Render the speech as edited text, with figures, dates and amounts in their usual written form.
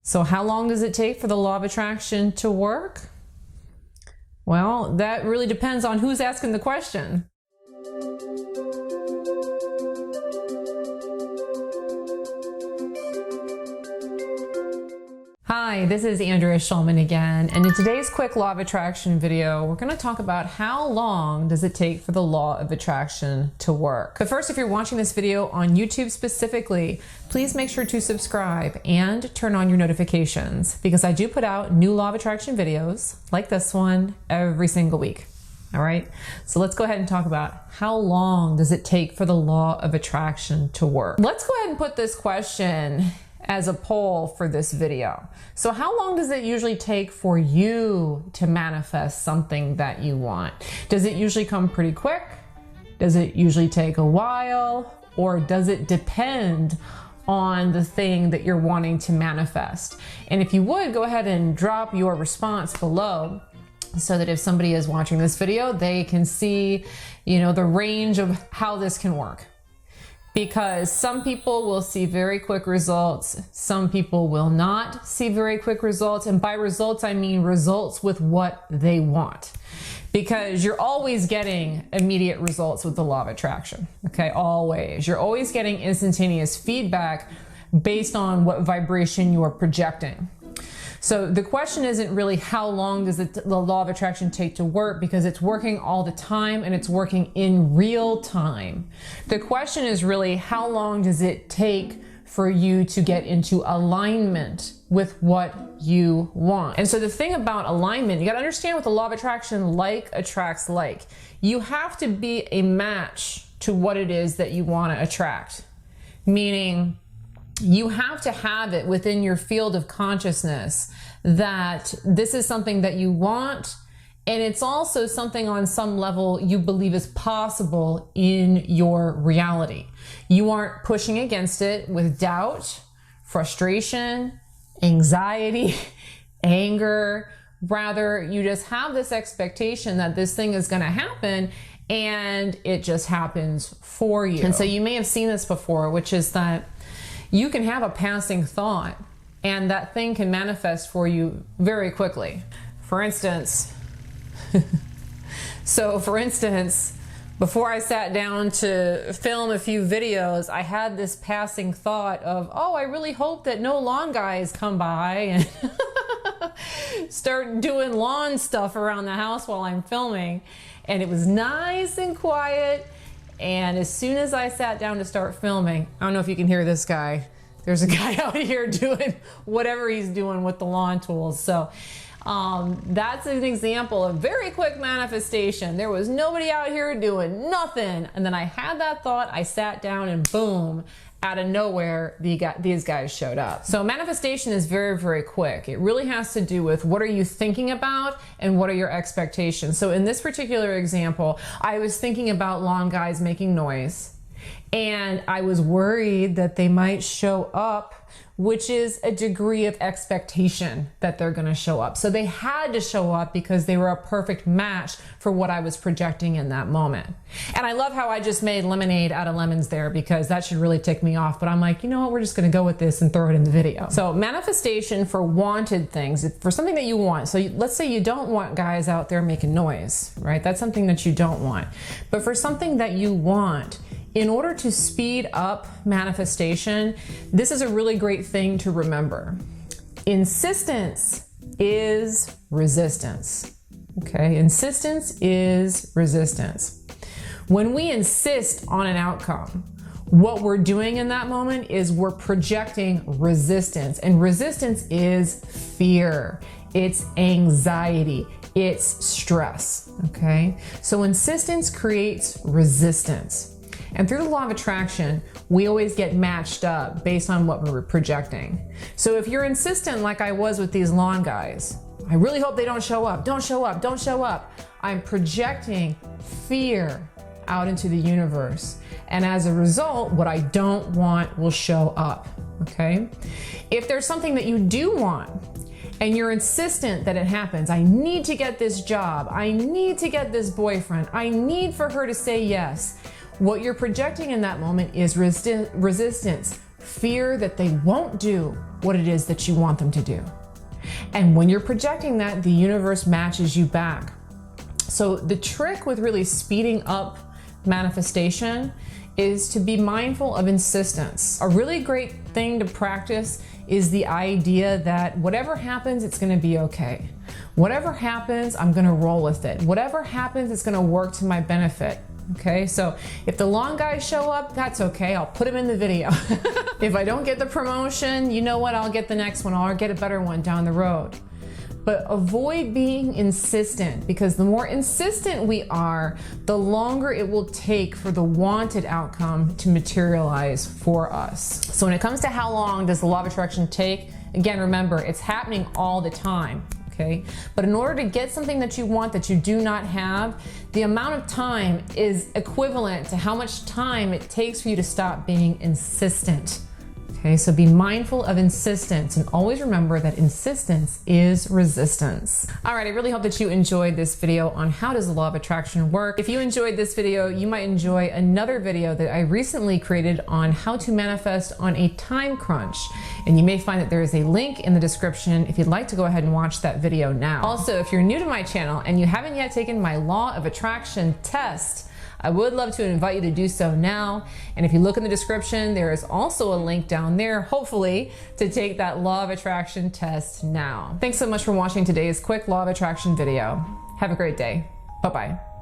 So how long does it take for the law of attraction to work? Well, that really depends on who's asking the question. Hi, this is Andrea Schulman again, and in today's quick law of attraction video, we're going to talk about how long does it take for the law of attraction to work. But first, if you're watching this video on YouTube specifically, please make sure to subscribe and turn on your notifications because I do put out new law of attraction videos like this one every single week. All right, so let's go ahead and talk about how long does it take for the law of attraction to work. Let's go ahead and put this question as a poll for this video. So how long does it usually take for you to manifest something that you want? Does it usually come pretty quick? Does it usually take a while? Or does it depend on the thing that you're wanting to manifest? And if you would, go ahead and drop your response below so that if somebody is watching this video, they can see, the range of how this can work. Because some people will see very quick results, some people will not see very quick results, and by results I mean results with what they want. Because you're always getting immediate results with the law of attraction, okay? Always. You're always getting instantaneous feedback based on what vibration you are projecting. So the question isn't really how long does the law of attraction take to work, because it's working all the time and it's working in real time. The question is really how long does it take for you to get into alignment with what you want. And so the thing about alignment, you got to understand with the law of attraction, like attracts like. You have to be a match to what it is that you want to attract. Meaning, you have to have it within your field of consciousness that this is something that you want, and it's also something on some level you believe is possible in your reality. You aren't pushing against it with doubt, frustration, anxiety, anger. Rather, you just have this expectation that this thing is going to happen, and it just happens for you. And so you may have seen this before, which is that you can have a passing thought and that thing can manifest for you very quickly. For instance, before I sat down to film a few videos, I had this passing thought of, oh, I really hope that no lawn guys come by and start doing lawn stuff around the house while I'm filming. And it was nice and quiet. And as soon as I sat down to start filming, I don't know if you can hear this guy. There's a guy out here doing whatever he's doing with the lawn tools. So that's an example of very quick manifestation. There was nobody out here doing nothing. And then I had that thought, I sat down, and boom, out of nowhere, these guys showed up. So manifestation is very, very quick. It really has to do with what are you thinking about and what are your expectations. So in this particular example, I was thinking about lawn guys making noise, and I was worried that they might show up, which is a degree of expectation that they're going to show up. So they had to show up because they were a perfect match for what I was projecting in that moment. And I love how I just made lemonade out of lemons there, because that should really tick me off. But I'm like, you know what, we're just going to go with this and throw it in the video. So manifestation for wanted things, for something that you want. So let's say you don't want guys out there making noise, right? That's something that you don't want. But for something that you want, in order to speed up manifestation, this is a really great thing to remember. Insistence is resistance. Okay, insistence is resistance. When we insist on an outcome, what we're doing in that moment is we're projecting resistance. And resistance is fear, it's anxiety, it's stress. Okay, so insistence creates resistance. And through the law of attraction, we always get matched up based on what we're projecting. So if you're insistent like I was with these lawn guys, I really hope they don't show up, don't show up, don't show up. I'm projecting fear out into the universe. And as a result, what I don't want will show up, okay? If there's something that you do want, and you're insistent that it happens, I need to get this job, I need to get this boyfriend, I need for her to say yes. What you're projecting in that moment is resistance, fear that they won't do what it is that you want them to do. And when you're projecting that, the universe matches you back. So the trick with really speeding up manifestation is to be mindful of insistence. A really great thing to practice is the idea that whatever happens, it's gonna be okay. Whatever happens, I'm gonna roll with it. Whatever happens, it's gonna work to my benefit. Okay, so if the long guys show up, that's okay, I'll put them in the video. If I don't get the promotion, you know what, I'll get the next one, or I'll get a better one down the road. But avoid being insistent, because the more insistent we are, the longer it will take for the wanted outcome to materialize for us. So when it comes to how long does the law of attraction take, again, remember, it's happening all the time. Okay? But in order to get something that you want that you do not have, the amount of time is equivalent to how much time it takes for you to stop being insistent. Okay, so be mindful of insistence and always remember that insistence is resistance. All right, I really hope that you enjoyed this video on how does the law of attraction work. If you enjoyed this video, you might enjoy another video that I recently created on how to manifest on a time crunch. And you may find that there is a link in the description if you'd like to go ahead and watch that video now. Also, if you're new to my channel and you haven't yet taken my law of attraction test, I would love to invite you to do so now. And if you look in the description, there is also a link down there, hopefully, to take that law of attraction test now. Thanks so much for watching today's quick law of attraction video. Have a great day. Bye-bye.